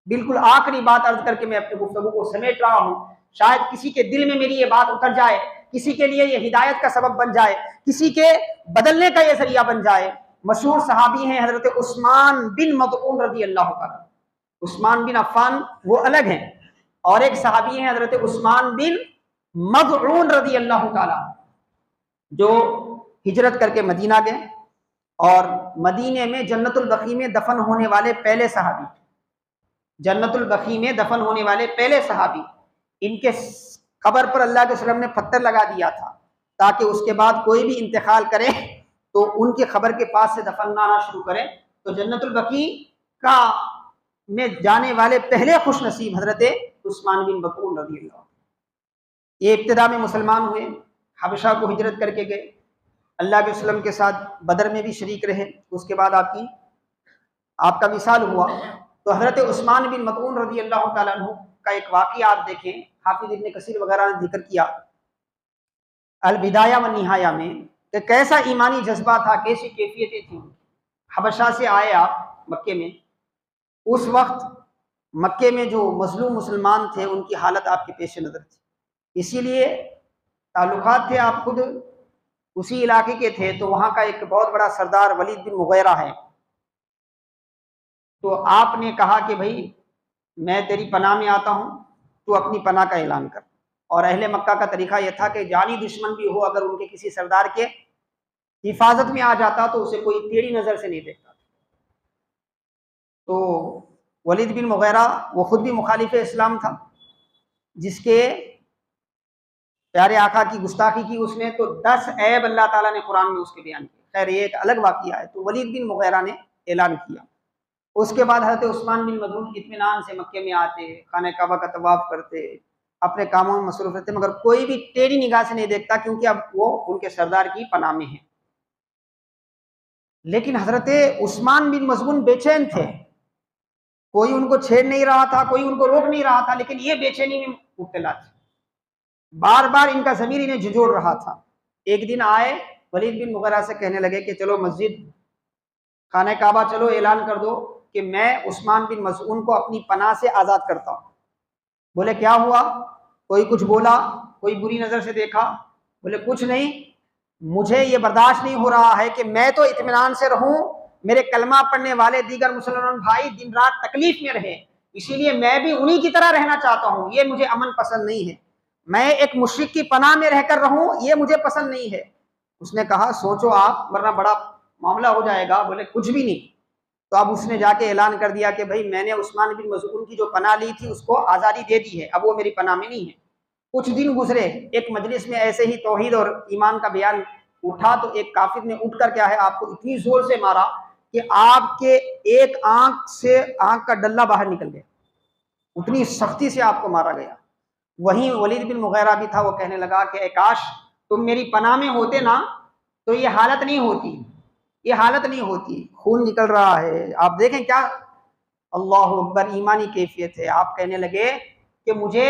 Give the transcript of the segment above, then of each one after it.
بالکل آخری بات عرض کر کے میں اپنی گفتگو کو سمیٹ رہا ہوں، شاید کسی کے دل میں میری یہ بات اتر جائے، کسی کے لیے یہ ہدایت کا سبب بن جائے، کسی کے بدلنے کا یہ ذریعہ بن جائے۔ مشہور صحابی ہیں حضرت عثمان بن مظعون رضی اللہ تعالیٰ۔ عثمان بن عفان وہ الگ ہیں، اور ایک صحابی ہیں حضرت عثمان بن مظعون رضی اللہ تعالیٰ، جو ہجرت کر کے مدینہ گئے اور مدینے میں جنت البقیع میں دفن ہونے والے پہلے صحابی، جنت البقیع میں دفن ہونے والے پہلے صحابی۔ ان کے قبر پر اللہ کے وسلم نے پتھر لگا دیا تھا تاکہ اس کے بعد کوئی بھی انتقال کرے تو ان کے قبر کے پاس سے دفن نہ شروع کرے۔ تو جنت البقیع کا میں جانے والے پہلے خوش نصیب حضرت عثمان بن مظعون رضی اللہ عنہ۔ یہ ابتدا میں مسلمان ہوئے، حبشہ کو ہجرت کر کے گئے، اللہ کے وسلم کے ساتھ بدر میں بھی شریک رہے، اس کے بعد آپ کا وصال ہوا۔ تو حضرت عثمان بن مظعون رضی اللہ تعالیٰ عنہ کا ایک واقعہ آپ دیکھیں، حافظ ابن کثیر وغیرہ نے ذکر کیا البدایہ والنہایہ میں کہ کیسا ایمانی جذبہ تھا، کیسی کیفیتیں تھیں۔ حبشہ سے آئے آپ مکے میں، اس وقت مکے میں جو مظلوم مسلمان تھے ان کی حالت آپ کے پیش نظر تھی، اسی لیے تعلقات تھے، آپ خود اسی علاقے کے تھے، تو وہاں کا ایک بہت بڑا سردار ولید بن مغیرہ ہے، تو آپ نے کہا کہ بھائی میں تیری پناہ میں آتا ہوں، تو اپنی پناہ کا اعلان کر۔ اور اہل مکہ کا طریقہ یہ تھا کہ جانی دشمن بھی ہو، اگر ان کے کسی سردار کے حفاظت میں آ جاتا تو اسے کوئی ٹیڑھی نظر سے نہیں دیکھتا۔ تو ولید بن مغیرہ وہ خود بھی مخالف اسلام تھا، جس کے پیارے آقا کی گستاخی کی اس نے، تو 10 عیب اللہ تعالیٰ نے قرآن میں اس کے بیان کیے۔ خیر یہ ایک الگ واقعہ ہے۔ تو ولید بن مغیرہ نے اعلان کیا۔ اس کے بعد حضرت عثمان بن مظعون اطمینان سے مکے میں آتے، خانہ کعبہ کا طواف کرتے، اپنے کاموں میں مصروف رہتے، مگر کوئی بھی ٹیڑھی نگاہ سے نہیں دیکھتا، کیونکہ اب وہ ان کے سردار کی پناہ میں ہیں۔ لیکن حضرت عثمان بن مظعون بے چین تھے، کوئی ان کو چھیڑ نہیں رہا تھا، کوئی ان کو روک نہیں رہا تھا، لیکن یہ بے چینی میں مبتلا تھے، بار بار ان کا ضمیر انہیں جھنجھوڑ رہا تھا۔ ایک دن آئے ولید بن مغیرہ سے کہنے لگے کہ چلو مسجد خانہ کعبہ چلو، اعلان کر دو کہ میں عثمان بن مظعون کو اپنی پناہ سے آزاد کرتا ہوں۔ بولے کیا ہوا؟ کوئی کچھ بولا؟ کوئی بری نظر سے دیکھا؟ بولے کچھ نہیں، مجھے یہ برداشت نہیں ہو رہا ہے کہ میں تو اطمینان سے رہوں، میرے کلمہ پڑھنے والے دیگر مسلمان بھائی دن رات تکلیف میں رہے، اسی لیے میں بھی انہی کی طرح رہنا چاہتا ہوں، یہ مجھے امن پسند نہیں ہے۔ میں ایک مشرک کی پناہ میں رہ کر رہوں، یہ مجھے پسند نہیں ہے۔ اس نے کہا سوچو آپ، ورنہ بڑا معاملہ ہو جائے گا۔ بولے کچھ بھی نہیں۔ تو اب اس نے جا کے اعلان کر دیا کہ بھائی میں نے عثمان بن مظعون کی جو پناہ لی تھی اس کو آزادی دے دی ہے، اب وہ میری پناہ میں نہیں ہے۔ کچھ دن گزرے، ایک مجلس میں ایسے ہی توحید اور ایمان کا بیان اٹھا، تو ایک کافر نے اٹھ کر کیا ہے آپ کو اتنی زور سے مارا کہ آپ کے ایک آنکھ سے آنکھ کا ڈلہ باہر نکل گیا، اتنی سختی سے آپ کو مارا گیا۔ وہیں ولید بن مغیرہ بھی تھا، وہ کہنے لگا کہ اے کاش تم میری پناہ میں ہوتے نا تو یہ حالت نہیں ہوتی، یہ حالت نہیں ہوتی۔ خون نکل رہا ہے، آپ دیکھیں کیا اللہ اکبر ایمانی کیفیت ہے۔ آپ کہنے لگے کہ مجھے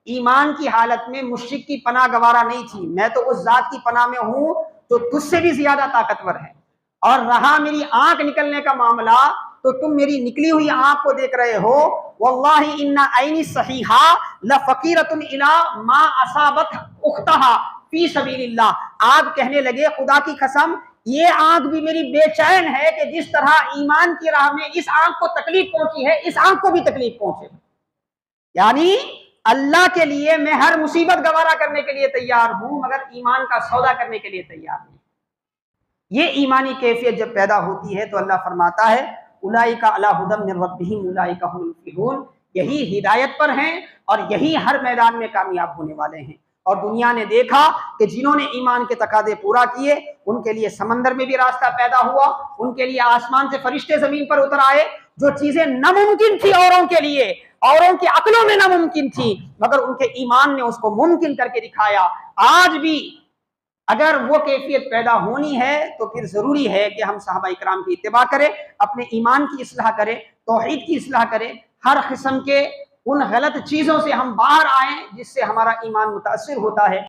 ایمان کی حالت میں مشرک کی پناہ گوارا نہیں تھی، میں تو اس ذات کی پناہ میں ہوں جو تجھ سے بھی زیادہ طاقتور ہے، اور رہا میری آنکھ نکلنے کا معاملہ تو تم میری نکلی ہوئی آنکھ کو دیکھ رہے ہو۔ واللہ ان عینی صحیحہ لفقیرۃ الی ما اصابت اختہا فی سبیل اللہ۔ آپ کہنے لگے خدا کی قسم یہ آنکھ بھی میری بے چین ہے کہ جس طرح ایمان کی راہ میں اس آنکھ کو تکلیف پہنچی ہے، اس آنکھ کو بھی تکلیف پہنچے۔ یعنی اللہ کے لیے میں ہر مصیبت گوارا کرنے کے لیے تیار ہوں، مگر ایمان کا سودا کرنے کے لیے تیار نہیں۔ یہ ایمانی کیفیت جب پیدا ہوتی ہے تو اللہ فرماتا ہے اولئک علی ھدی من ربہم اولئک ھم المفلحون، یہی ہدایت پر ہیں اور یہی ہر میدان میں کامیاب ہونے والے ہیں۔ اور دنیا نے دیکھا کہ جنہوں نے ایمان کے تقاضے پورا کیے ان کے لیے سمندر میں بھی راستہ پیدا ہوا، ان کے لیے آسمان سے فرشتے زمین پر اتر آئے، جو چیزیں ناممکن تھی اوروں کے لیے، اوروں کی عقلوں میں ناممکن تھی، مگر ان کے ایمان نے اس کو ممکن کر کے دکھایا۔ آج بھی اگر وہ کیفیت پیدا ہونی ہے تو پھر ضروری ہے کہ ہم صحابہ اکرام کی اتباع کریں، اپنے ایمان کی اصلاح کریں، توحید کی اصلاح کریں، ہر قسم کے ان غلط چیزوں سے ہم باہر آئیں جس سے ہمارا ایمان متاثر ہوتا ہے۔